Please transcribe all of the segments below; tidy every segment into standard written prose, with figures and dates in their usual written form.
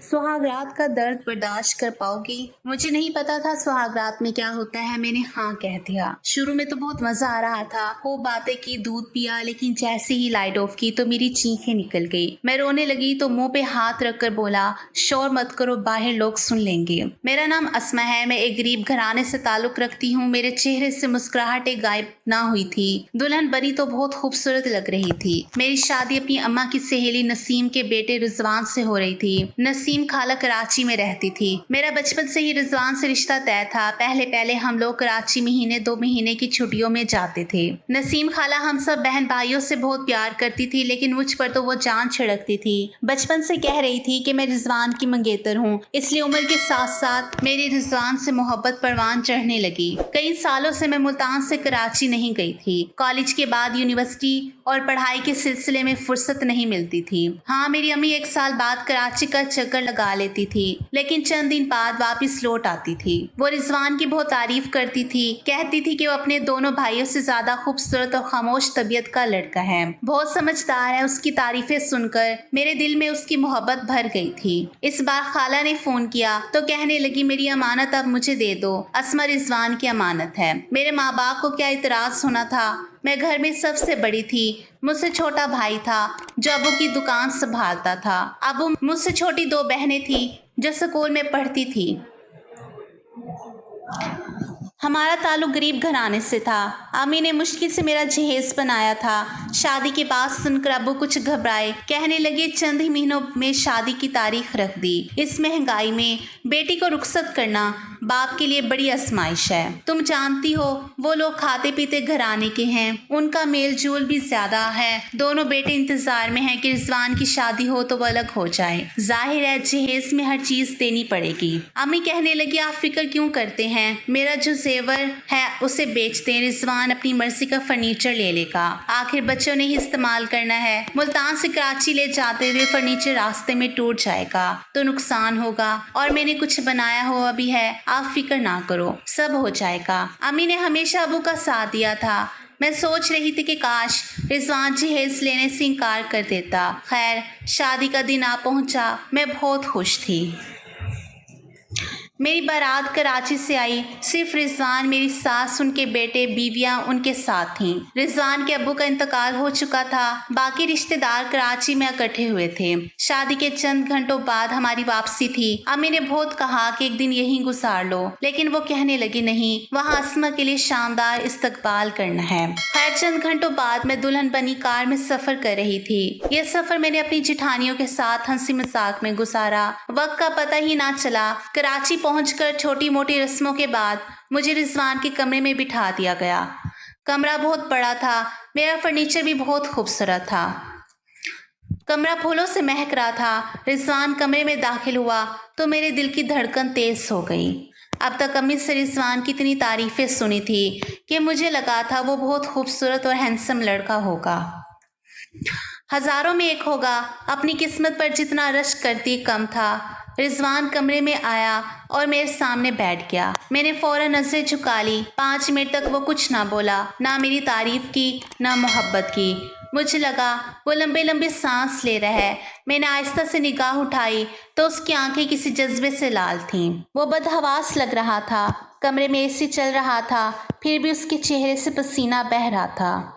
सुहाग रात का दर्द बर्दाश्त कर पाओगी? मुझे नहीं पता था सुहाग रात में क्या होता है। मैंने हाँ कह दिया। शुरू में तो बहुत मजा आ रहा था, खूब बातें की, दूध पिया, लेकिन जैसे ही लाइट ऑफ की तो मेरी चीखें निकल गई। मैं रोने लगी तो मुंह पे हाथ रखकर बोला, शोर मत करो, बाहर लोग सुन लेंगे। मेरा नाम अस्मा है, मैं एक गरीब घराने से ताल्लुक रखती हूँ। मेरे चेहरे से मुस्कुराहट गायब ना हुई थी। दुल्हन बनी तो बहुत खूबसूरत लग रही थी। मेरी शादी अपनी अम्मा की सहेली नसीम के बेटे रिजवान से हो रही थी। नसीम खाला कराची में रहती थी। मेरा बचपन से ही रिजवान से रिश्ता तय था। पहले पहले हम लोग कराची महीने 2 महीने की छुट्टियों में जाते थे। नसीम खाला हम सब बहन भाइयों से बहुत प्यार करती थी, लेकिन मुझ पर तो वो जान छिड़कती थी। बचपन से कह रही थी कि मैं रिजवान की मंगेतर हूँ, इसलिए उम्र के साथ साथ मेरी रिजवान से मोहब्बत परवान चढ़ने लगी। कई सालों से मैं मुल्तान से कराची नहीं गई थी। कॉलेज के बाद यूनिवर्सिटी और पढ़ाई के सिलसिले में फुर्सत नहीं मिलती थी। हाँ, मेरी अम्मी 1 साल बाद कराची का चक्कर लगा लेती थी, लेकिन चंद दिन बाद वापस लौट आती थी। वो रिजवान की बहुत तारीफ करती थी, कहती थी कि वो अपने दोनों भाइयों से ज्यादा खूबसूरत और खामोश तबीयत का लड़का है, बहुत समझदार है। उसकी तारीफें सुनकर मेरे दिल में उसकी मोहब्बत भर गई थी। इस बार खाला ने फोन किया तो कहने लगी, मेरी अमानत अब मुझे दे दो। अस्मा रिजवान की अमानत है। मेरे माँ बाप को क्या इतराज होना था। मैं घर में सबसे बड़ी थी। मुझसे छोटा भाई था जो अबू की दुकान संभालता था। अबू मुझसे छोटी 2 बहनें थी जो स्कूल में पढ़ती थी। हमारा ताल्लुक गरीब घराने से था। अम्मी ने मुश्किल से मेरा जहेज बनाया था। शादी की बात सुनकर अब्बू कुछ घबराए, कहने लगे चंद ही महीनों में शादी की तारीख रख दी। इस महंगाई में बेटी को रुखसत करना बाप के लिए बड़ी आजमाइश है। तुम जानती हो वो लोग खाते पीते घराने के हैं, उनका मेल जोल भी ज्यादा है। दोनों बेटे इंतजार में हैं कि रिजवान की शादी हो तो वो अलग हो जाए। जाहिर है जहेज में हर चीज देनी पड़ेगी। अम्मी कहने लगी, आप फिक्र क्यों करते हैं, मेरा जो जेवर है उसे बेच दें, रिजवान अपनी मर्जी का फर्नीचर ले लेगा। आखिर बच्चों ने ही इस्तेमाल करना है। मुल्तान से कराची ले जाते हुए फर्नीचर रास्ते में टूट जाएगा तो नुकसान होगा, और मैंने कुछ बनाया हुआ भी है, आप फिक्र ना करो, सब हो जाएगा। अम्मी ने हमेशा अबू का साथ दिया था। मैं सोच रही थी कि काश रिजवान जहेज लेने से इनकार कर देता। खैर, शादी का दिन आ पहुंचा। मैं बहुत खुश थी। मेरी बारात कराची से आई। सिर्फ रिजवान, मेरी सास, उनके बेटे, बीवियां उनके साथ थीं। रिजवान के अब्बू का इंतकाल हो चुका था। बाकी रिश्तेदार कराची में इकट्ठे हुए थे। शादी के चंद घंटों बाद हमारी वापसी थी। अम्मी ने बहुत कहा कि एक दिन यहीं गुजार लो, लेकिन वो कहने लगी, नहीं, वहाँ अस्मा के लिए शानदार इस्तकबाल करना है। खैर, चंद घंटों बाद मैं दुल्हन बनी कार में सफर कर रही थी। यह सफर मैंने अपनी जिठानियों के साथ हंसी मजाक में गुजारा। वक्त का पता ही ना चला। कराची पहुंचकर छोटी मोटी रस्मों के बाद मुझे रिजवान के कमरे में बिठा दिया गया। कमरा बहुत बड़ा था। मेरा फर्नीचर भी बहुत खूबसूरत था। कमरा फूलों से महक रहा था। रिजवान कमरे में दाखिल हुआ तो मेरे दिल की धड़कन तेज हो गई। अब तक अम्मी से रिजवान की इतनी तारीफें सुनी थी कि मुझे लगा था वो बहुत खूबसूरत और हैंडसम लड़का होगा, हजारों में एक होगा। अपनी किस्मत पर जितना रश्क करती कम था। रिजवान कमरे में आया और मेरे सामने बैठ गया। मैंने फौरन नजरें झुका ली। 5 मिनट तक वो कुछ ना बोला, ना मेरी तारीफ की, ना मोहब्बत की। मुझे लगा वो लंबे लंबे सांस ले रहा है। मैंने आहिस्ता से निगाह उठाई तो उसकी आंखें किसी जज्बे से लाल थीं। वो बदहवास लग रहा था। कमरे में एसी चल रहा था, फिर भी उसके चेहरे से पसीना बह रहा था।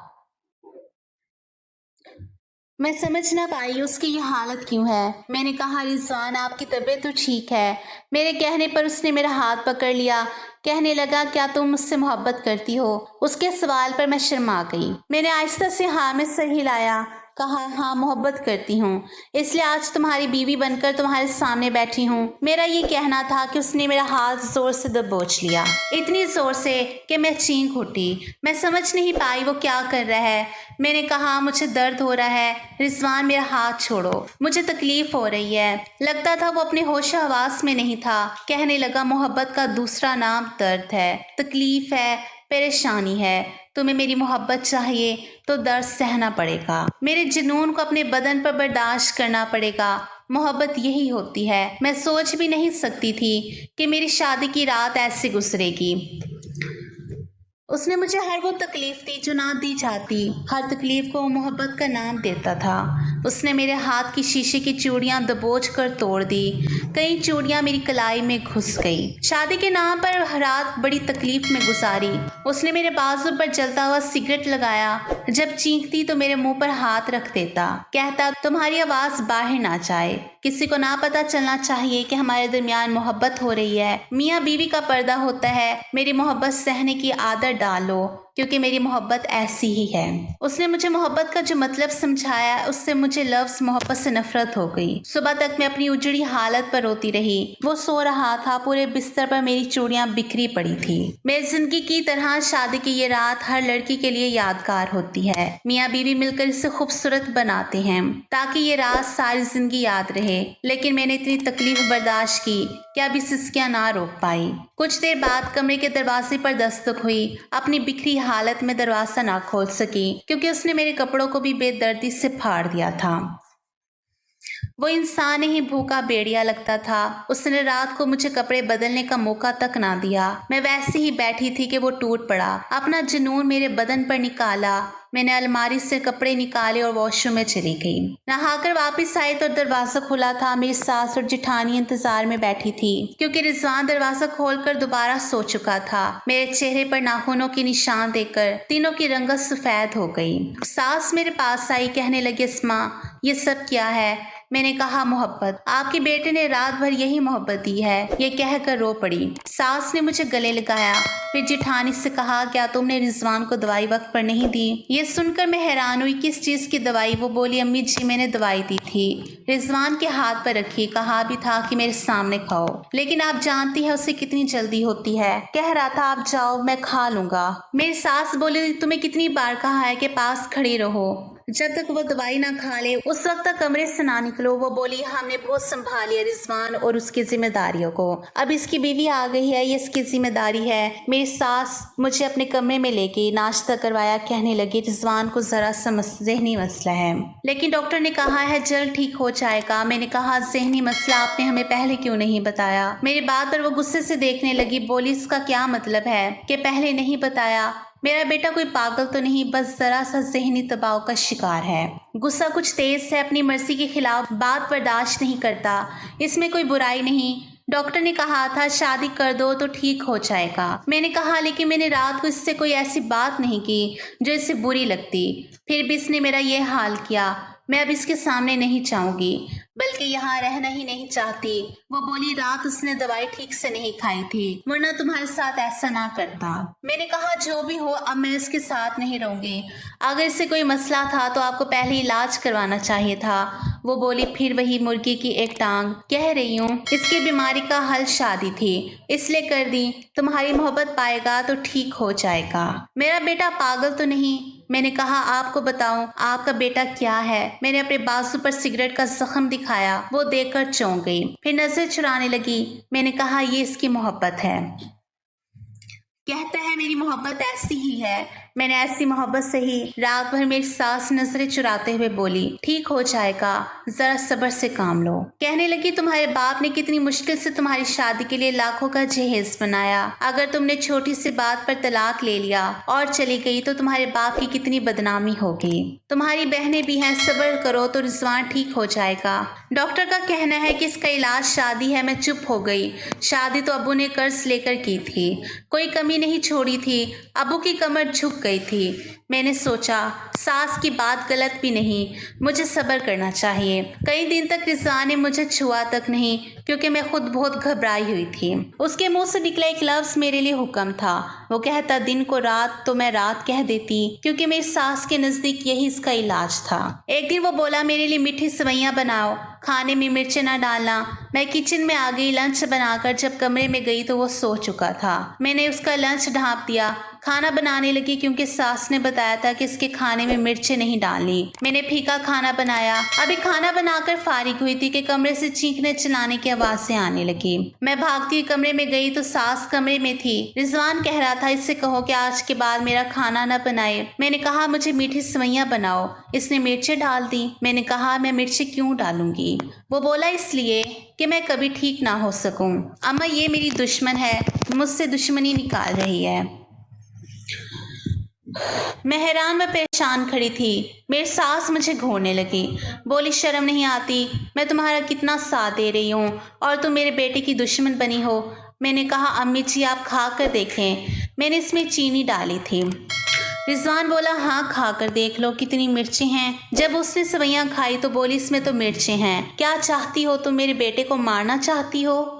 मैं समझ ना पाई उसकी ये हालत क्यों है। मैंने कहा, रिजवान, आपकी तबीयत तो ठीक है। मेरे कहने पर उसने मेरा हाथ पकड़ लिया। कहने लगा, क्या तुम मुझसे मोहब्बत करती हो? उसके सवाल पर मैं शर्मा गई। मैंने आहिस्ता से हाँ में सर हिलाया, कहा, हाँ, मोहब्बत करती हूँ, इसलिए आज तुम्हारी बीवी बनकर तुम्हारे सामने बैठी हूँ। मेरा ये कहना था कि उसने मेरा हाथ जोर से दबोच लिया, इतनी जोर से कि मैं चीख उठी। मैं समझ नहीं पाई वो क्या कर रहा है। मैंने कहा, मुझे दर्द हो रहा है। रिजवान, मेरा हाथ छोड़ो, मुझे तकलीफ हो रही है। लगता था वो अपने होश हवास में नहीं था। कहने लगा, मोहब्बत का दूसरा नाम दर्द है, तकलीफ है, परेशानी है। तुम्हें मेरी मोहब्बत चाहिए तो दर्द सहना पड़ेगा, मेरे जुनून को अपने बदन पर बर्दाश्त करना पड़ेगा। मोहब्बत यही होती है। मैं सोच भी नहीं सकती थी कि मेरी शादी की रात ऐसे गुजरेगी। اس نے مجھے ہر وہ تکلیف دی جو نہ دی جاتی، ہر تکلیف کو وہ محبت کا نام دیتا تھا۔ اس نے میرے ہاتھ کی شیشے کی چوڑیاں دبوچ کر توڑ دی، کئی چوڑیاں میری کلائی میں گھس گئی۔ شادی کے نام پر رات بڑی تکلیف میں گزاری۔ اس نے میرے بازو پر جلتا ہوا سگریٹ لگایا، جب چینکتی تو میرے منہ پر ہاتھ رکھ دیتا، کہتا تمہاری آواز باہر نہ جائے، کسی کو نہ پتا چلنا چاہیے کہ ہمارے درمیان محبت ہو رہی ہے، میاں بیوی کا پردہ ہوتا ہے، میری محبت سہنے کی عادت ڈالو کیونکہ میری محبت ایسی ہی ہے۔ اس نے مجھے محبت کا جو مطلب سمجھایا، اس سے مجھے لفظ محبت سے نفرت ہو گئی۔ صبح تک میں اپنی اجڑی حالت پر روتی رہی۔ وہ سو رہا تھا، پورے بستر پر میری چوڑیاں بکھری پڑی تھی۔ میری زندگی کی طرح شادی کی یہ رات ہر لڑکی کے لیے یادگار ہوتی ہے۔ میاں بیوی مل کر اسے خوبصورت بناتے ہیں تاکہ یہ رات ساری زندگی یاد رہے، لیکن میں نے اتنی تکلیف برداشت کی کہ اب سسکیاں نہ روک پائی۔ کچھ دیر بعد کمرے کے دروازے پر دستک ہوئی۔ اپنی بکھری حالت میں دروازہ نہ کھول سکی کیونکہ اس نے میرے کپڑوں کو بھی بے دردی سے پھاڑ دیا تھا۔ وہ انسان ہی بھوکا بیڑیا لگتا تھا۔ اس نے رات کو مجھے کپڑے بدلنے کا موقع تک نہ دیا۔ میں ویسے ہی بیٹھی تھی کہ وہ ٹوٹ پڑا، اپنا جنون میرے بدن پر نکالا۔ میں نے الماری سے کپڑے نکالے اور واش روم میں چلی گئی۔ نہا کر واپس آئی تو دروازہ کھلا تھا۔ میری ساس اور جٹھانی انتظار میں بیٹھی تھی کیونکہ رضوان دروازہ کھول کر دوبارہ سو چکا تھا۔ میرے چہرے پر ناخنوں کی نشان دیکھ کر تینوں کی رنگت سفید ہو گئی۔ ساس میرے پاس آئی، کہنے لگی اسما یہ سب کیا ہے؟ میں نے کہا محبت، آپ کے بیٹے نے رات بھر یہی محبت دی ہے، یہ کہہ کر رو پڑی۔ ساس نے مجھے گلے لگایا، پھر جٹھانی سے کہا کیا تم نے رضوان کو دوائی وقت پر نہیں دی؟ یہ سن کر میں حیران ہوئی، کس چیز کی دوائی؟ وہ بولی امی جی میں نے دوائی دی تھی، رضوان کے ہاتھ پر رکھی، کہا بھی تھا کہ میرے سامنے کھاؤ، لیکن آپ جانتی ہے اسے کتنی جلدی ہوتی ہے، کہہ رہا تھا آپ جاؤ میں کھا لوں گا۔ میری ساس بولی تمہیں کتنی بار کہا ہے کہ پاس کھڑی رہو جب تک وہ دوائی نہ کھا لے، اس وقت تک کمرے سے نہ نکلو۔ وہ بولی ہم نے بہت سنبھال لیا رضوان اور اس کی ذمہ داریوں کو، اب اس کی بیوی آ گئی ہے، یہ اس کی ذمہ داری ہے۔ میری ساس مجھے اپنے کمرے میں لے گئی، ناشتہ کروایا، کہنے لگی رضوان کو ذرا سا ذہنی مسئلہ ہے، لیکن ڈاکٹر نے کہا ہے جلد ٹھیک ہو جائے گا۔ میں نے کہا ذہنی مسئلہ آپ نے ہمیں پہلے کیوں نہیں بتایا؟ میری بات پر وہ غصے سے دیکھنے لگی، بولی اس کا کیا مطلب ہے کہ پہلے نہیں بتایا؟ میرا بیٹا کوئی پاگل تو نہیں، بس ذرا سا ذہنی دباؤ کا شکار ہے، غصہ کچھ تیز ہے، اپنی مرضی کے خلاف بات برداشت نہیں کرتا، اس میں کوئی برائی نہیں۔ ڈاکٹر نے کہا تھا شادی کر دو تو ٹھیک ہو جائے گا۔ میں نے کہا لیکن میں نے رات کو اس سے کوئی ایسی بات نہیں کی جو اسے بری لگتی، پھر بھی اس نے میرا یہ حال کیا، میں اب اس کے سامنے نہیں جاؤں گی، بلکہ یہاں رہنا ہی نہیں چاہتی۔ وہ بولی رات اس نے دوائی ٹھیک سے نہیں کھائی تھی، ورنہ تمہارے ساتھ ایسا نہ کرتا۔ میں نے کہا جو بھی ہو اب میں اس کے ساتھ نہیں رہوں گی، اگر اس سے کوئی مسئلہ تھا تو آپ کو پہلے علاج کروانا چاہیے تھا۔ وہ بولی پھر وہی مرغی کی ایک ٹانگ، کہہ رہی ہوں اس کی بیماری کا حل شادی تھی، اس لیے کر دی، تمہاری محبت پائے گا تو ٹھیک ہو جائے گا۔ میرا بیٹا پاگل تو نہیں؟ میں نے کہا آپ کو بتاؤں آپ کا بیٹا کیا ہے؟ میں نے اپنے بازو پر سگریٹ کا زخم دکھایا، وہ دیکھ کر چونک گئی، پھر نظر چرانے لگی۔ میں نے کہا یہ اس کی محبت ہے، کہتا ہے میری محبت ایسی ہی ہے، میں نے ایسی محبت سے ہی۔ رات بھر میری ساس نظریں چراتے ہوئے بولی ٹھیک ہو جائے گا، ذرا صبر سے کام لو۔ کہنے لگی تمہارے باپ نے کتنی مشکل سے تمہاری شادی کے لیے لاکھوں کا جہیز بنایا، اگر تم نے چھوٹی سی بات پر طلاق لے لیا اور چلی گئی تو تمہارے باپ کی کتنی بدنامی ہوگی۔ تمہاری بہنیں بھی ہیں، صبر کرو تو رضوان ٹھیک ہو جائے گا۔ ڈاکٹر کا کہنا ہے کہ اس کا علاج شادی ہے۔ میں چپ ہو گئی، شادی تو ابو نے قرض لے کر کی تھی، کوئی کمی نہیں چھوڑی تھی، ابو کی کمر جھک گئی تھی۔ میں نے سوچا ساس کی بات غلط بھی نہیں، مجھے صبر کرنا چاہیے۔ کئی دن تک رضوان نے مجھے چھوا تک نہیں کیونکہ میں خود بہت گھبرائی ہوئی تھی۔ اس کے منہ سے نکلا ایک لفظ میرے لیے حکم تھا، وہ کہتا دن کو رات تو میں رات کہہ دیتی کیونکہ میری ساس کے نزدیک یہی اس کا علاج تھا۔ ایک دن وہ بولا میرے لیے میٹھی سوئیاں بناؤ، کھانے میں مرچیں نہ ڈالنا۔ میں کچن میں آ گئی، لنچ بنا کر جب کمرے میں گئی تو وہ سو چکا تھا۔ میں نے اس کا لنچ ڈھانپ دیا، کھانا بنانے لگی کیونکہ ساس نے بتایا تھا کہ اس کے کھانے میں مرچیں نہیں ڈالنی۔ میں نے پھیکا کھانا بنایا، ابھی کھانا بنا کر فارغ ہوئی تھی کہ کمرے سے چیخنے چلانے کی آوازیں آنے لگی۔ میں بھاگتی ہوئی کمرے میں گئی تو ساس کمرے میں تھی۔ رضوان کہہ رہا تھا اس سے کہو کہ آج کے بعد میرا کھانا نہ بنائے۔ میں نے کہا مجھے میٹھی سوئیاں بناؤ، اس نے مرچیں ڈال دی۔ میں نے کہا میں مرچیں کیوں ڈالوں گی؟ وہ بولا اس لیے کہ میں کبھی ٹھیک نہ ہو سکوں۔ اماں یہ میری دشمن ہے، مجھ سے دشمنی نکال رہی ہے۔ मैं हैरान व परेशान खड़ी थी। मेरी सास मुझे घूरने लगी। बोली, शर्म नहीं आती? मैं तुम्हारा कितना साथ दे रही हूँ और तुम मेरे बेटे की दुश्मन बनी हो। मैंने कहा, अम्मी जी आप खा कर देखें, मैंने इसमें चीनी डाली थी। रिजवान बोला, हाँ खा कर देख लो कितनी मिर्चें हैं। जब उसने सवैयां खाई तो बोली, इसमें तो मिर्चें हैं, क्या चाहती हो तुम? मेरे बेटे को मारना चाहती हो?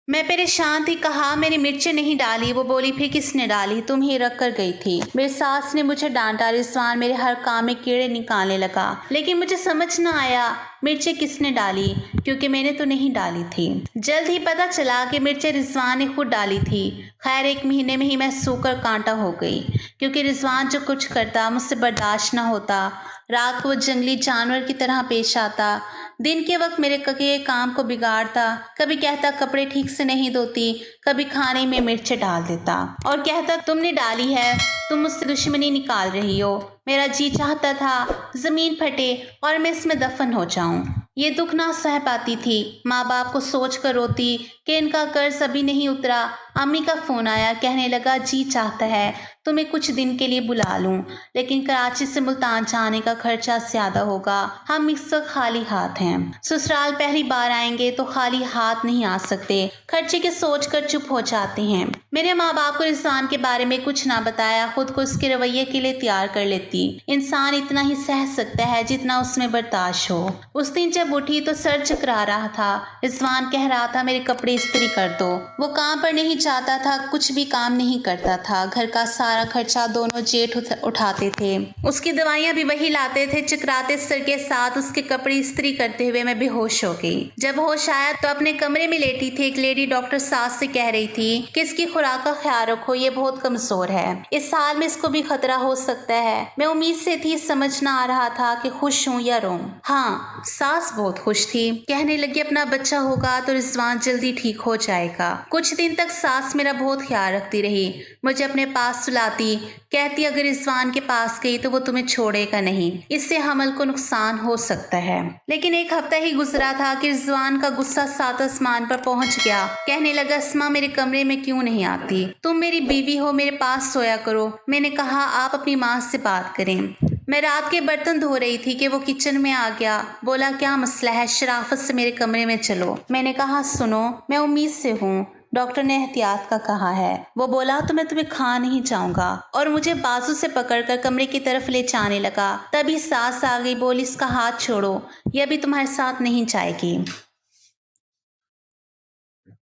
मैं परेशान थी। कहा, मैंने मिर्चें नहीं डाली। वो बोली, फिर किसने डाली? तुम ही रख कर गई थी। मेरी सास ने मुझे डांटा। रिजवान मेरे हर काम में कीड़े निकालने लगा, लेकिन मुझे समझ न आया मिर्चें किसने डाली, क्योंकि मैंने तो नहीं डाली थी। जल्द ही पता चला कि मिर्चें रिजवान ने खुद डाली थी। खैर 1 महीने में ही मैं सूकर कांटा हो गई, क्योंकि रिजवान जो कुछ करता मुझसे बर्दाश्त न होता। रात को वो जंगली जानवर की तरह पेश आता, दिन के वक्त मेरे किए काम को बिगाड़ता। कभी कहता कपड़े ठीक से नहीं धोती, कभी खाने में मिर्च डाल देता और कहता तुमने डाली है, तुम मुझसे दुश्मनी निकाल रही हो। मेरा जी चाहता था जमीन फटे और मैं इसमें दफन हो जाऊं। ये दुख ना सह पाती थी। माँ बाप को सोच कर रोती कि इनका कर्ज अभी नहीं उतरा। अम्मी का फोन आया, कहने लगा जी चाहता है तुम्हें कुछ दिन के लिए बुला लूं, लेकिन कराची से मुल्तान जाने का खर्चा ज्यादा होगा। हम इस वक्त खाली हाथ हैं। ससुराल पहली बार आएंगे तो खाली हाथ नहीं आ सकते। खर्चे के सोच कर चुप हो जाते हैं। मेरे माँ बाप को रिजवान के बारे में कुछ ना बताया, खुद को उसके रवैये के लिए तैयार कर लेती। इंसान इतना ही सह सकता है जितना उसमें बर्दाश्त हो। उस दिन जब उठी तो सर चकरा रहा था। रिजवान कह रहा था मेरे कपड़े इस्त्री कर दो। वो काम पर नहीं जाता था, कुछ भी काम नहीं करता था। घर का सारा खर्चा दोनों जेठ उठाते थे। उसकी दवाइयां भी वही लाते थे। चकराते सर के साथ उसके कपड़े इस्त्री करते हुए मैं बेहोश हो गई। जब होश आया तो अपने कमरे में लेटी थी। एक लेडी डॉक्टर सास से कह रही थी कि इसकी खुराक का ख्याल रखो, ये बहुत कमजोर है, इस साल में इसको भी खतरा हो सकता है। मैं उम्मीद से थी, समझ ना आ रहा था कि खुश हूँ या रोऊं। हाँ, सास बहुत खुश थी। कहने लगी अपना बच्चा होगा तो रिजवान जल्दी ठीक हो जाएगा। कुछ दिन तक सास मेरा बहुत ख्याल रखती रही। मुझे अपने पास सुलाती, कहती अगर रिजवान के पास गई तो वो तुम्हें छोड़ेगा नहीं, इससे हमल को नुकसान हो सकता है। लेकिन 1 हफ्ता ही गुजरा था कि रिजवान का गुस्सा 7 आसमान पर पहुंच गया। कहने लगा, अस्मा मेरे कमरे में क्यों नहीं आती? तुम मेरी बीवी हो, मेरे पास सोया करो। मैंने कहा, आप अपनी माँ से बात करें। मैं रात के बर्तन धो रही थी कि वो किचन में आ गया। बोला, क्या मसला है? शराफत से मेरे कमरे में चलो। मैंने कहा, सुनो, मैं उम्मीद से हूँ, डॉक्टर ने एहतियात का कहा है। वो बोला, तो मैं तुम्हें खा नहीं जाऊंगा, और मुझे बाजू से पकड़कर कमरे की तरफ ले जाने लगा। तभी सास आ गई। बोली, इसका हाथ छोड़ो, ये अभी तुम्हारे साथ नहीं जाएगी।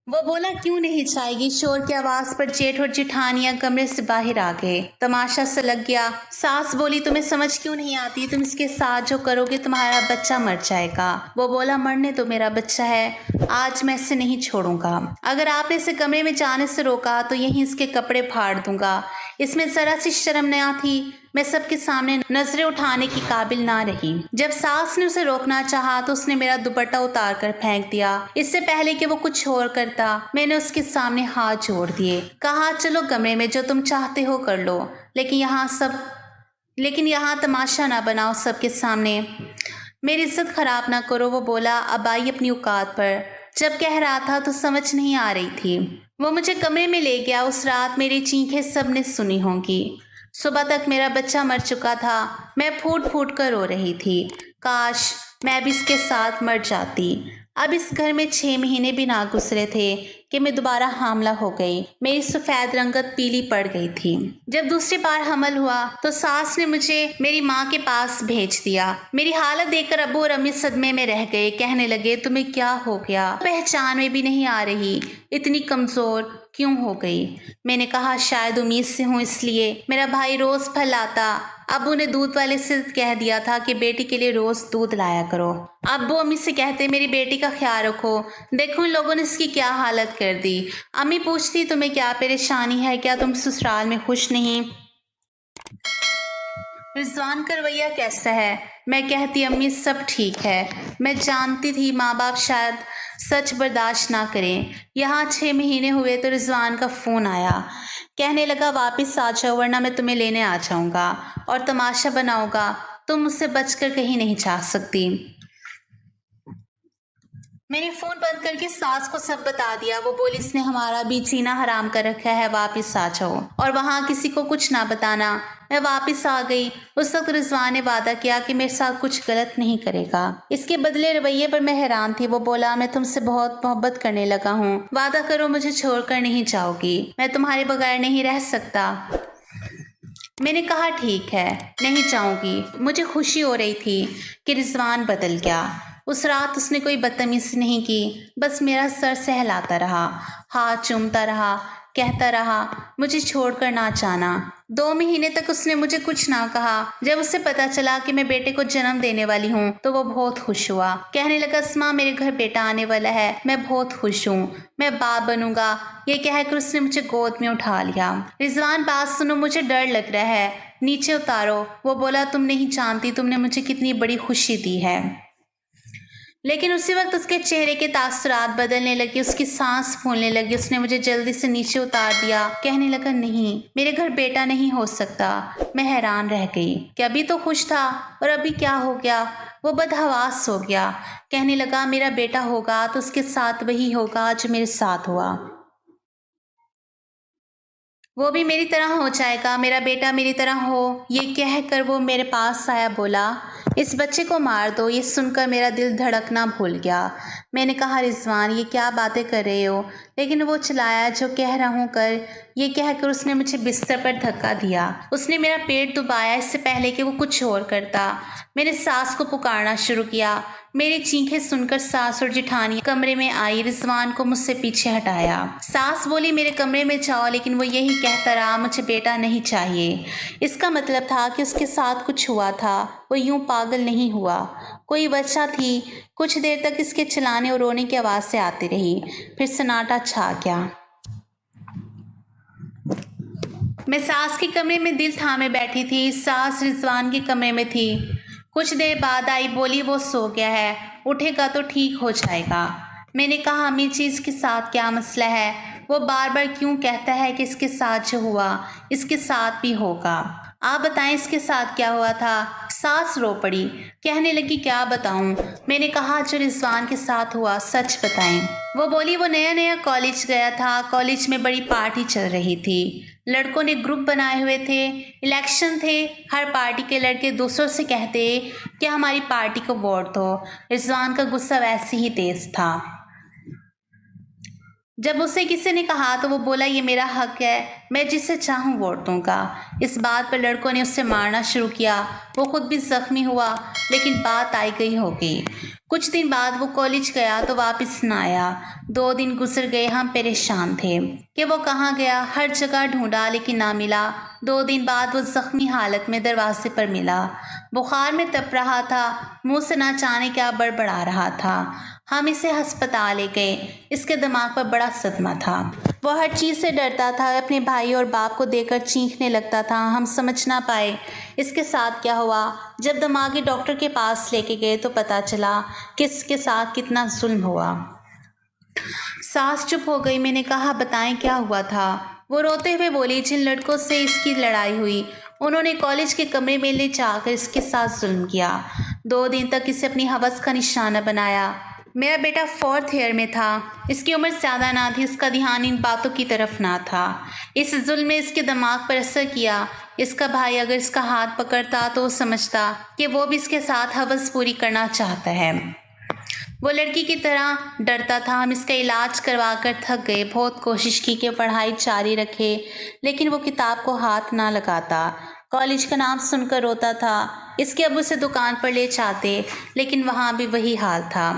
वो बोला, क्यों नहीं जाएगी? शोर की आवाज पर जेठ और जिठानियां कमरे से बाहर आ गए। तमाशा सा लग गया। सास बोली, तुम्हें समझ क्यों नहीं आती? तुम इसके साथ जो करोगे तुम्हारा बच्चा मर जाएगा। वो बोला, मरने तो मेरा बच्चा है, आज मैं इसे नहीं छोड़ूंगा। अगर आपने इसे कमरे में जाने से रोका तो यहीं इसके कपड़े फाड़ दूंगा। इसमें जरा सी शर्म न थी। मैं सबके सामने नजरें उठाने की काबिल ना रही। जब सास ने उसे रोकना चाहा तो उसने मेरा दुपट्टा उतार कर फेंक दिया। इससे पहले कि वो कुछ और करता, मैंने उसके सामने हाथ जोड़ दिए। कहा, चलो कमरे में, जो तुम चाहते हो कर लो, लेकिन यहाँ तमाशा ना बनाओ सबके सामने। मेरी इज्जत खराब ना करो। वो बोला, अब आई अपनी औकात पर। जब कह रहा था तो समझ नहीं आ रही थी। वो मुझे कमरे में ले गया। उस रात मेरी चीखें सबने सुनी होंगी। सुबह तक मेरा बच्चा मर चुका था। मैं फूट फूट कर रो रही थी। काश मैं भी इसके साथ मर जाती। अब इस घर में 6 महीने भी ना गुजरे थे कि मैं दोबारा हामला हो गई। मेरी सफेद रंगत पीली पड़ गई थी। जब दूसरी बार हमल हुआ तो सास ने मुझे मेरी माँ के पास भेज दिया। मेरी हालत देखकर अब्बू और अम्मी सदमे में रह गए। कहने लगे, तुम्हें क्या हो गया? पहचान में भी नहीं आ रही, इतनी कमजोर क्यों हो गई? मैंने कहा, शायद उम्मीद से हूँ इसलिए। मेरा भाई रोज फल लाता। अब्बू ने दूध वाले से कह दिया था कि बेटी के लिए रोज दूध लाया करो। अब्बू अम्मी से कहते, मेरी बेटी का ख्याल रखो। देखो इन लोगों ने इसकी क्या हालत कर दी। अम्मी पूछती, तुम्हें क्या परेशानी है? क्या तुम ससुराल में खुश नहीं? रिजवान का रवैया कैसा है? मैं कहती, अम्मी सब ठीक है। मैं जानती थी माँ बाप शायद सच बर्दाश्त ना करें। यहाँ 6 महीने हुए तो रिजवान का फ़ोन आया। कहने लगा, वापस आ जाओ वरना मैं तुम्हें लेने आ जाऊँगा और तमाशा बनाऊँगा। तुम मुझसे बचकर कहीं नहीं जा सकती। میں نے فون بند کر کے ساس کو سب بتا دیا۔ وہ بولی اس نے ہمارا بھی جینا حرام کر رکھا ہے، واپس آ جاؤ اور وہاں کسی کو کچھ نہ بتانا۔ میں واپس آ گئی۔ اس وقت رضوان نے وعدہ کیا کہ میرے ساتھ کچھ غلط نہیں کرے گا۔ اس کے بدلے رویے پر میں حیران تھی۔ وہ بولا میں تم سے بہت محبت کرنے لگا ہوں، وعدہ کرو مجھے چھوڑ کر نہیں جاؤ گی، میں تمہارے بغیر نہیں رہ سکتا۔ میں نے کہا ٹھیک ہے، نہیں جاؤں گی۔ مجھے خوشی ہو رہی تھی کہ رضوان بدل گیا۔ اس رات اس نے کوئی بدتمیزی نہیں کی، بس میرا سر سہلاتا رہا، ہاتھ چومتا رہا، کہتا رہا مجھے چھوڑ کر نہ جانا۔ 2 مہینے تک اس نے مجھے کچھ نہ کہا۔ جب اسے پتا چلا کہ میں بیٹے کو جنم دینے والی ہوں تو وہ بہت خوش ہوا۔ کہنے لگا اسماء میرے گھر بیٹا آنے والا ہے، میں بہت خوش ہوں، میں باپ بنوں گا۔ یہ کہہ کر اس نے مجھے گود میں اٹھا لیا۔ رضوان بات سنو، مجھے ڈر لگ رہا ہے، نیچے اتارو۔ وہ بولا تم نہیں جانتی تم نے مجھے کتنی بڑی خوشی دی ہے۔ لیکن اسی وقت اس کے چہرے کے تاثرات بدلنے لگے، اس کی سانس پھولنے لگی۔ اس نے مجھے جلدی سے نیچے اتار دیا۔ کہنے لگا نہیں، میرے گھر بیٹا نہیں ہو سکتا۔ میں حیران رہ گئی کہ ابھی تو خوش تھا اور ابھی کیا ہو گیا؟ وہ بدحواس ہو گیا۔ کہنے لگا میرا بیٹا ہوگا تو اس کے ساتھ وہی ہوگا جو میرے ساتھ ہوا، وہ بھی میری طرح ہو جائے گا، میرا بیٹا میری طرح ہو۔ یہ کہہ کر وہ میرے پاس آیا، بولا اس بچے کو مار دو۔ یہ سن کر میرا دل دھڑکنا بھول گیا۔ میں نے کہا رضوان یہ کیا باتیں کر رہے ہو؟ لیکن وہ چلایا جو کہہ رہا ہوں کر۔ یہ کہہ کر اس نے مجھے بستر پر دھکا دیا۔ اس نے میرا پیٹ دبایا اس سے پہلے کہ وہ کچھ اور کرتا۔ میں نے ساس کو پکارنا شروع کیا۔ میری چیخیں سن کر ساس اور جٹھانی کمرے میں آئی، رضوان کو مجھ سے پیچھے ہٹایا۔ ساس بولی میرے کمرے میں جاؤ، لیکن وہ یہی کہتا رہا مجھے بیٹا نہیں چاہیے۔ اس کا مطلب تھا کہ اس کے ساتھ کچھ ہوا تھا، وہ یوں پاگل نہیں ہوا، کوئی وجہ تھی۔ کچھ دیر تک اس کے چلانے اور رونے کی آوازیں آتی رہی، پھر سناٹا چھا گیا۔ میں ساس کے کمرے میں دل تھامے بیٹھی تھی، ساس رضوان کے کمرے میں تھی۔ کچھ دیر بعد آئی، بولی وہ سو گیا ہے، اٹھے گا تو ٹھیک ہو جائے گا۔ میں نے کہا امی جی اس کے ساتھ کیا مسئلہ ہے؟ وہ بار بار کیوں کہتا ہے کہ اس کے ساتھ جو ہوا اس کے ساتھ بھی ہوگا؟ آپ بتائیں اس کے ساتھ کیا ہوا تھا؟ ساس رو پڑی، کہنے لگی کیا بتاؤں؟ میں نے کہا جو رضوان کے ساتھ ہوا سچ بتائیں۔ وہ بولی وہ نیا نیا کالج گیا تھا، کالج میں بڑی پارٹی چل رہی تھی، لڑکوں نے گروپ بنائے ہوئے تھے، الیکشن تھے، ہر پارٹی کے لڑکے دوسروں سے کہتے کہ ہماری پارٹی کو ووٹ دو۔ رضوان کا غصہ ویسے ہی تیز تھا۔ جب اسے کسی نے کہا تو وہ بولا یہ میرا حق ہے، میں جسے چاہوں ووٹ دوں گا۔ اس بات پر لڑکوں نے اسے مارنا شروع کیا، وہ خود بھی زخمی ہوا، لیکن بات آئی گئی ہو گئی۔ کچھ دن بعد وہ کالج گیا تو واپس نہ آیا۔ 2 دن گزر گئے، ہم پریشان تھے کہ وہ کہاں گیا، ہر جگہ ڈھونڈا لیکن نہ ملا۔ 2 دن بعد وہ زخمی حالت میں دروازے پر ملا، بخار میں تپ رہا تھا، منہ سے نہ جانے کیا بڑبڑا رہا تھا۔ ہم اسے ہسپتال لے گئے، اس کے دماغ پر بڑا صدمہ تھا، وہ ہر چیز سے ڈرتا تھا، اپنے بھائی اور باپ کو دیکھ کر چیخنے لگتا تھا۔ ہم سمجھ نہ پائے اس کے ساتھ کیا ہوا۔ جب دماغی ڈاکٹر کے پاس لے کے گئے تو پتہ چلا کہ اس کے ساتھ کتنا ظلم ہوا۔ ساس چپ ہو گئی۔ میں نے کہا بتائیں کیا ہوا تھا؟ وہ روتے ہوئے بولی جن لڑکوں سے اس کی لڑائی ہوئی انہوں نے کالج کے کمرے میں لے جا کر اس کے ساتھ ظلم کیا، 2 دن تک اسے اپنی ہوس کا نشانہ بنایا۔ میرا بیٹا 4th ایئر میں تھا، اس کی عمر زیادہ نہ تھی، اس کا دھیان ان باتوں کی طرف نہ تھا۔ اس ظلم نے اس کے دماغ پر اثر کیا۔ اس کا بھائی اگر اس کا ہاتھ پکڑتا تو وہ سمجھتا کہ وہ بھی اس کے ساتھ ہوس پوری کرنا چاہتا ہے۔ وہ لڑکی کی طرح ڈرتا تھا۔ ہم اس کا علاج کروا کر تھک گئے، بہت کوشش کی کہ پڑھائی جاری رکھے، لیکن وہ کتاب کو ہاتھ نہ لگاتا، کالج کا نام سن کر روتا تھا۔ اس کے ابو سے دکان پر لے جاتے، لیکن وہاں بھی وہی حال تھا۔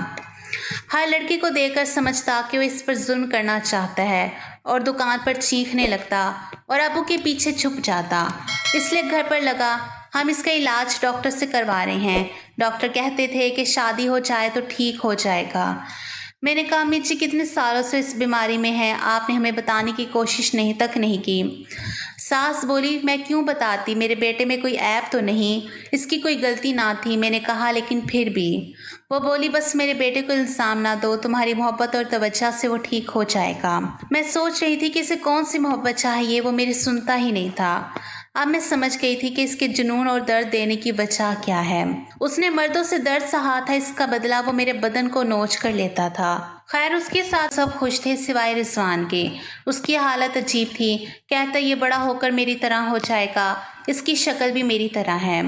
ہر لڑکی کو دیکھ کر سمجھتا کہ وہ اس پر ظلم کرنا چاہتا ہے اور دکان پر چیخنے لگتا اور ابو کے پیچھے چھپ جاتا، اس لیے گھر پر لگا ہم اس کا علاج ڈاکٹر سے کروا رہے ہیں۔ ڈاکٹر کہتے تھے کہ شادی ہو جائے تو ٹھیک ہو جائے گا۔ میں نے کہا امی جی کتنے سالوں سے اس بیماری میں ہے، آپ نے ہمیں بتانے کی کوشش نہیں کی۔ ساس بولی میں کیوں بتاتی، میرے بیٹے میں کوئی عیب تو نہیں، اس کی کوئی غلطی نہ تھی۔ میں نے کہا لیکن پھر بھی۔ وہ بولی بس میرے بیٹے کو الزام نہ دو، تمہاری محبت اور توجہ سے وہ ٹھیک ہو جائے گا۔ میں سوچ رہی تھی کہ اسے کون سی محبت چاہیے، وہ میری سنتا ہی نہیں تھا۔ अब मैं समझ गई थी कि इसके जुनून और दर्द देने की वजह क्या है। उसने मर्दों से दर्द सहा था, इसका बदला वो मेरे बदन को नोच कर लेता था। खैर उसके साथ सब खुश थे सिवाय रिजवान के। उसकी हालत अजीब थी। कहता ये बड़ा होकर मेरी तरह हो जाएगा, इसकी शक्ल भी मेरी तरह है,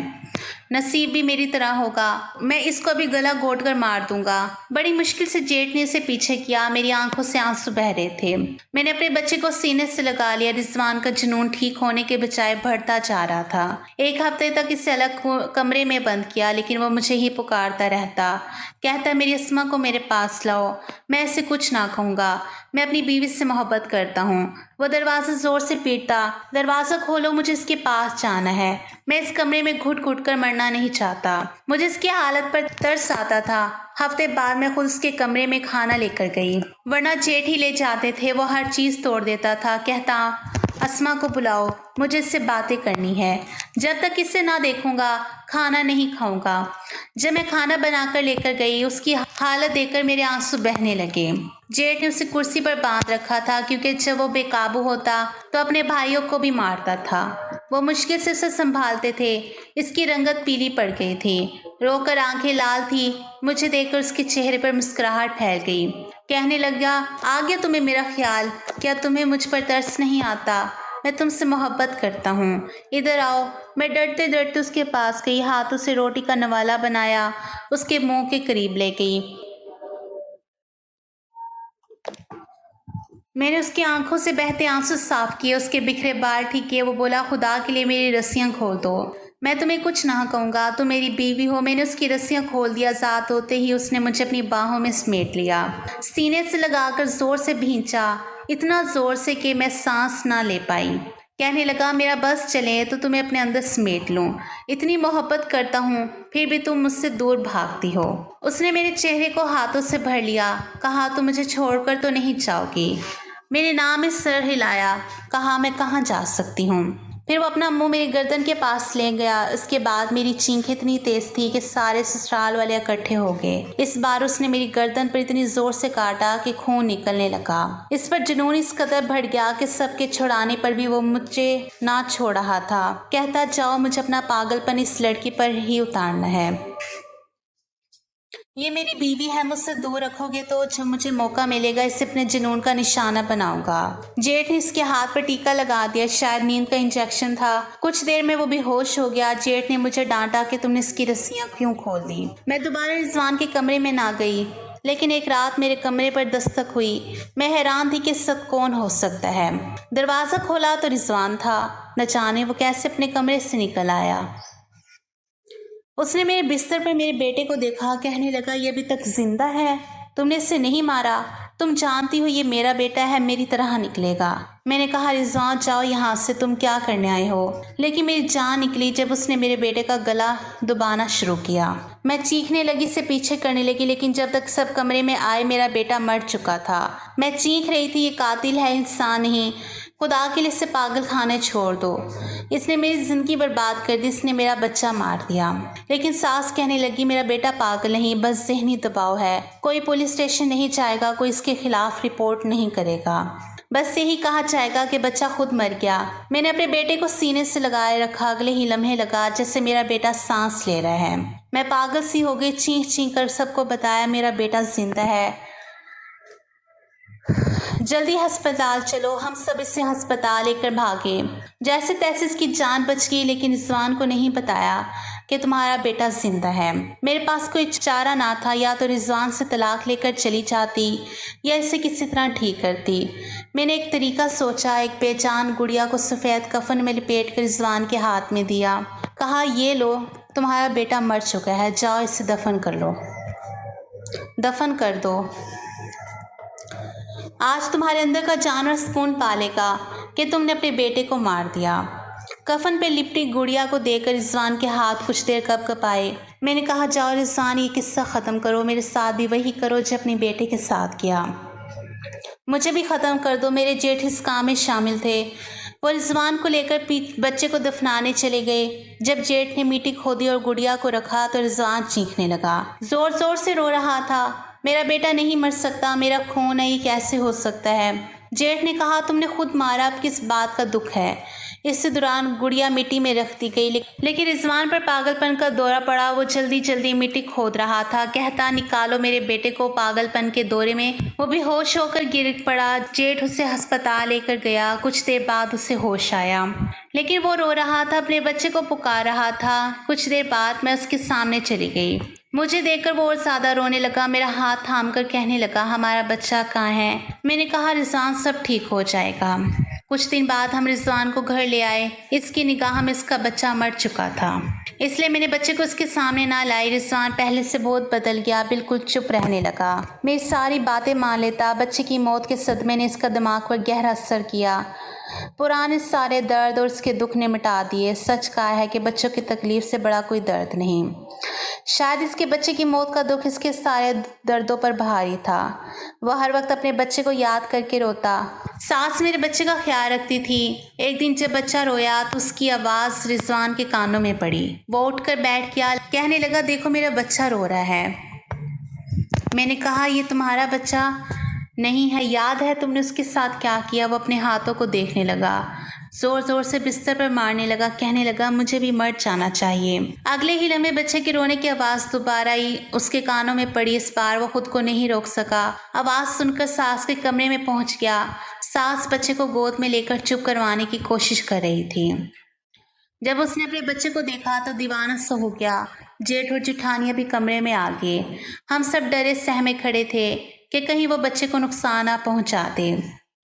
नसीब भी मेरी तरह होगा, मैं इसको अभी गला घोट कर मार दूंगा। बड़ी मुश्किल से जेठ ने इसे पीछे किया। मेरी आंखों से आंसू बह रहे थे। मैंने अपने बच्चे को सीने से लगा लिया। रिजवान का जुनून ठीक होने के बजाय बढ़ता जा रहा था। एक हफ्ते तक इसे अलग कमरे में बंद किया, लेकिन वो मुझे ही पुकारता रहता। कहता मेरी अस्मा को मेरे पास लाओ। मैं ऐसे कुछ ना कहूँगा, मैं अपनी बीवी से मोहब्बत करता हूँ। वो दरवाज़ा ज़ोर से पीटता, दरवाज़ा खोलो, मुझे इसके पास जाना है। मैं इस कमरे में घुट घुट कर मरना नहीं चाहता। मुझे इसकी हालत पर तरस आता था। हफ्ते बाद मैं खुद उसके कमरे में खाना लेकर गई, वरना जेठ ही ले जाते थे। वो हर चीज़ तोड़ देता था। कहता अस्मा को बुलाओ, मुझे इससे बातें करनी है। जब तक इसे ना देखूंगा खाना नहीं खाऊंगा। जब मैं खाना बनाकर लेकर गई, उसकी हालत देखकर मेरे आंसू बहने लगे। जेठ ने उसे कुर्सी पर बांध रखा था, क्योंकि जब वो बेकाबू होता तो अपने भाइयों को भी मारता था। वो मुश्किल से उसे संभालते थे। इसकी रंगत पीली पड़ गई थी, रोकर आंखें लाल थी। मुझे देखकर उसके चेहरे पर मुस्कुराहट फैल गई। कहने लगा आ गया तुम्हें मेरा ख्याल, क्या तुम्हें मुझ पर तरस नहीं आता? मैं तुमसे मोहब्बत करता हूँ, इधर आओ। मैं डरते डरते उसके पास गई, हाथों से रोटी का नवाला बनाया, उसके मुंह के करीब ले गई। मैंने उसकी आंखों से बहते आंसू साफ किए, उसके बिखरे बाल ठीक किए। वो बोला खुदा के लिए मेरी रस्सियां खोल दो, मैं तुम्हें कुछ ना कहूँगा, तुम मेरी बीवी हो। मैंने उसकी रस्सियां खोल दिया। आजाद होते ही उसने मुझे अपनी बाहों में समेट लिया, सीने से लगाकर जोर से भींचा, इतना जोर से कि मैं सांस ना ले पाई। कहने लगा मेरा बस चले तो तुम्हें अपने अंदर समेट लूं, इतनी मोहब्बत करता हूँ फिर भी तुम मुझसे दूर भागती हो। उसने मेरे चेहरे को हाथों से भर लिया। कहा तुम मुझे छोड़कर तो नहीं जाओगी। मेरे नाम में सर हिलाया। कहा मैं कहाँ जा सकती हूँ। फिर वो अपना मुंह मेरी गर्दन के पास ले गया। इसके बाद मेरी चीख इतनी तेज थी कि सारे ससुराल वाले इकट्ठे हो गए। इस बार उसने मेरी गर्दन पर इतनी जोर से काटा कि खून निकलने लगा। इस पर जुनून इस कदर बढ़ गया कि सबके छुड़ाने पर भी वो मुझे ना छोड़ रहा था। कहता जाओ, मुझे अपना पागलपन इस लड़की पर ही उतारना है। ये मेरी बीवी है, मुझसे दूर रखोगे तो जब मुझे मौका मिलेगा इसे अपने जुनून का निशाना बनाऊंगा। जेठ ने इसके हाथ पर टीका लगा दिया, शायद नींद का इंजेक्शन था। कुछ देर में वो बेहोश हो गया। जेठ ने मुझे डांटा कि तुमने इसकी रस्सियां क्यों खोल दी। मैं दोबारा रिजवान के कमरे में ना गई, लेकिन एक रात मेरे कमरे पर दस्तक हुई। मैं हैरान थी कि सब कौन हो सकता है। दरवाज़ा खोला तो रिजवान था। न जाने वो कैसे अपने कमरे से निकल आया। उसने मेरे बिस्तर पर मेरे बेटे को देखा। कहने लगा ये अभी तक जिंदा है, तुमने इसे नहीं मारा, तुम जानती हो ये मेरा बेटा है, मेरी तरह निकलेगा। मैंने कहा रिजवान जाओ यहाँ से, तुम क्या करने आए हो। लेकिन मेरी जान निकली जब उसने मेरे बेटे का गला दबाना शुरू किया। मैं चीखने लगी, से पीछे करने लगी, लेकिन जब तक सब कमरे में आए मेरा बेटा मर चुका था। मैं चीख रही थी ये कातिल है, इंसान नहीं, खुदा के लिए इसे पागल खाने छोड़ दो। इसने मेरी ज़िंदगी बर्बाद कर दी, इसने मेरा बच्चा मार दिया। लेकिन सास कहने लगी मेरा बेटा पागल नहीं, बस ज़हनी दबाव है। कोई पुलिस स्टेशन नहीं जाएगा, कोई इसके खिलाफ रिपोर्ट नहीं करेगा, बस यही कहा जाएगा कि बच्चा खुद मर गया। मैंने अपने बेटे को सीने से लगाए रखा। अगले ही लम्हे लगा जैसे मेरा बेटा सांस ले रहा है। मैं पागल सी हो गई, चीख चीख कर सबको बताया मेरा बेटा जिंदा है, जल्दी अस्पताल चलो। हम सब इसे अस्पताल लेकर भागे। जैसे तैसे इसकी जान बच गई, लेकिन रिजवान को नहीं बताया कि तुम्हारा बेटा जिंदा है। मेरे पास कोई चारा ना था, या तो रिजवान से तलाक लेकर चली जाती या इसे किसी तरह ठीक करती। मैंने एक तरीका सोचा। एक बेजान गुड़िया को सफ़ेद कफन में लपेट कर रिजवान के हाथ में दिया। कहा ये लो, तुम्हारा बेटा मर चुका है, जाओ इसे दफन कर लो, दफन कर दो। आज तुम्हारे अंदर का जानवर सुकून पालेगा कि तुमने अपने बेटे को मार दिया। कफन पे लिपटी गुड़िया को देकर रिजवान के हाथ कुछ देर कपकपाए। मैंने कहा जाओ रिजवान, ये किस्सा ख़त्म करो, मेरे साथ भी वही करो जो अपने बेटे के साथ किया। मुझे भी ख़त्म कर दो। मेरे जेठ इस काम में शामिल थे। वो रिजवान को लेकर बच्चे को दफनाने चले गए। जब जेठ ने मिट्टी खोदी और गुड़िया को रखा तो रिजवान चीखने लगा, ज़ोर ज़ोर से रो रहा था। मेरा बेटा नहीं मर सकता, मेरा खून है, ये कैसे हो सकता है। जेठ ने कहा तुमने खुद मारा, अब किस बात का दुख है। इस दौरान गुड़िया मिट्टी में रख दी गई, लेकिन रिजवान पर पागलपन का दौरा पड़ा। वो जल्दी जल्दी मिट्टी खोद रहा था, कहता निकालो मेरे बेटे को पागलपन के दौरे में। वो बेहोश होकर गिर पड़ा। जेठ उसे अस्पताल लेकर गया। कुछ देर बाद उसे होश आया, लेकिन वो रो रहा था, अपने बच्चे को पुकार रहा था। कुछ देर बाद मैं उसके सामने चली गई। मुझे देखकर वो और ज्यादा रोने लगा। मेरा हाथ थाम कर कहने लगा, हमारा बच्चा कहाँ है? मैंने कहा, रिजवान, सब ठीक हो जाएगा। कुछ दिन बाद हम रिजवान को घर ले आए। इसकी निगाह में इसका बच्चा मर चुका था, इसलिए मैंने बच्चे को उसके सामने ना लाई। रिजवान पहले से बहुत बदल गया, बिल्कुल चुप रहने लगा। मेरी सारी बातें मान लेता। बच्चे की मौत के सदमे ने इसका दिमाग पर गहरा असर किया। पुराने सारे दर्द और उसके दुख ने मिटा दिए। सच कहा है कि बच्चों की तकलीफ से बड़ा कोई दर्द नहीं। शायद इसके बच्चे की मौत का दुख इसके सारे दर्दों पर भारी था। वह हर वक्त अपने बच्चे को याद करके रोता। सास मेरे बच्चे का ख्याल रखती थी। एक दिन जब बच्चा रोया तो उसकी आवाज़ रिजवान के कानों में पड़ी। वो उठकर बैठ गया, कहने लगा, देखो मेरा बच्चा रो रहा है। मैंने कहा, ये तुम्हारा बच्चा नहीं है, याद है तुमने उसके साथ क्या किया? वो अपने हाथों को देखने लगा, जोर जोर से बिस्तर पर मारने लगा, कहने लगा, मुझे भी मर जाना चाहिए। अगले ही लम्हे बच्चे के रोने की आवाज़ दोबारा ही उसके कानों में पड़ी। इस बार वो खुद को नहीं रोक सका। आवाज़ सुनकर सास के कमरे में पहुंच गया। सास बच्चे को गोद में लेकर चुप करवाने की कोशिश कर रही थी। जब उसने अपने बच्चे को देखा तो दीवाना सा हो गया। जेठ और जेठानियां भी कमरे में आ गए। हम सब डरे सहमे खड़े थे कि कहीं वो बच्चे को नुकसान ना पहुंचा दे।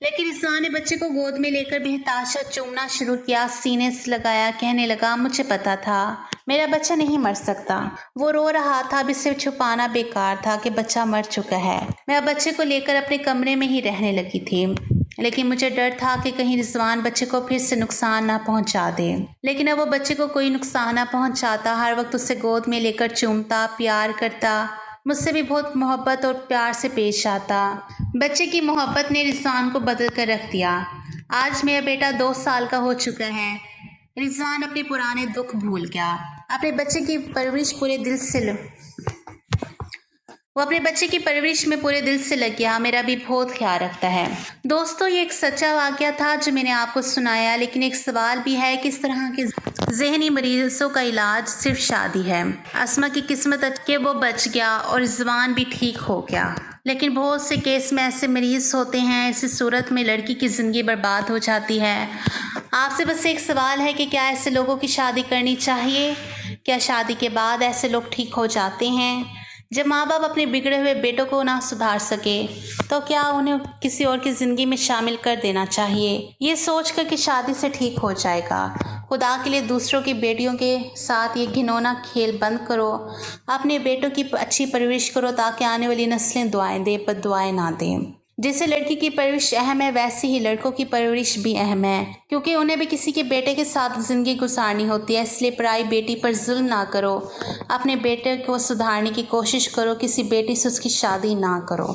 लेकिन रिजवान ने बच्चे को गोद में लेकर बेहताशा चूमना शुरू किया, सीने से लगाया, कहने लगा, मुझे पता था मेरा बच्चा नहीं मर सकता। वो रो रहा था। अब इसे छुपाना बेकार था कि बच्चा मर चुका है। मैं बच्चे को लेकर अपने कमरे में ही रहने लगी थी, लेकिन मुझे डर था कि कहीं रिजवान बच्चे को फिर से नुकसान ना पहुंचा दे। लेकिन अब वो बच्चे को कोई नुकसान ना पहुंचाता। हर वक्त उसे गोद में लेकर चूमता, प्यार करता, मुझसे भी बहुत मोहब्बत और प्यार से पेश आता। बच्चे की मोहब्बत ने रिजवान को बदल कर रख दिया। आज मेरा बेटा 2 साल का हो चुका है। रिजवान अपने पुराने दुख भूल गया। अपने बच्चे की परवरिश पूरे दिल से वो अपने बच्चे की परवरिश में पूरे दिल से लग गया। मेरा भी बहुत ख्याल रखता है। दोस्तों, ये एक सच्चा वाकया था जो मैंने आपको सुनाया, लेकिन एक सवाल भी है कि इस तरह के ज़हनी मरीजों का इलाज सिर्फ शादी है। अस्मा की किस्मत कि वो बच गया और रिजवान भी ठीक हो गया, लेकिन बहुत से केस में ऐसे मरीज होते हैं। ऐसी सूरत में लड़की की ज़िंदगी बर्बाद हो जाती है। आपसे बस एक सवाल है कि क्या ऐसे लोगों की शादी करनी चाहिए? क्या शादी के बाद ऐसे लोग ठीक हो जाते हैं? जब माँ बाप अपने बिगड़े हुए बेटों को ना सुधार सके तो क्या उन्हें किसी और की ज़िंदगी में शामिल कर देना चाहिए, ये सोचकर कि शादी से ठीक हो जाएगा? खुदा के लिए दूसरों की बेटियों के साथ ये घिनौना खेल बंद करो। अपने बेटों की अच्छी परवरिश करो ताकि आने वाली नस्लें दुआएं दे, बद्दुआएं ना दें। जैसे लड़की की परवरिश अहम है, वैसे ही लड़कों की परवरिश भी अहम है, क्योंकि उन्हें भी किसी के बेटे के साथ ज़िंदगी गुजारनी होती है। इसलिए पराई बेटी पर जुल्म ना करो। अपने बेटे को सुधारने की कोशिश करो। किसी बेटी से उसकी शादी ना करो।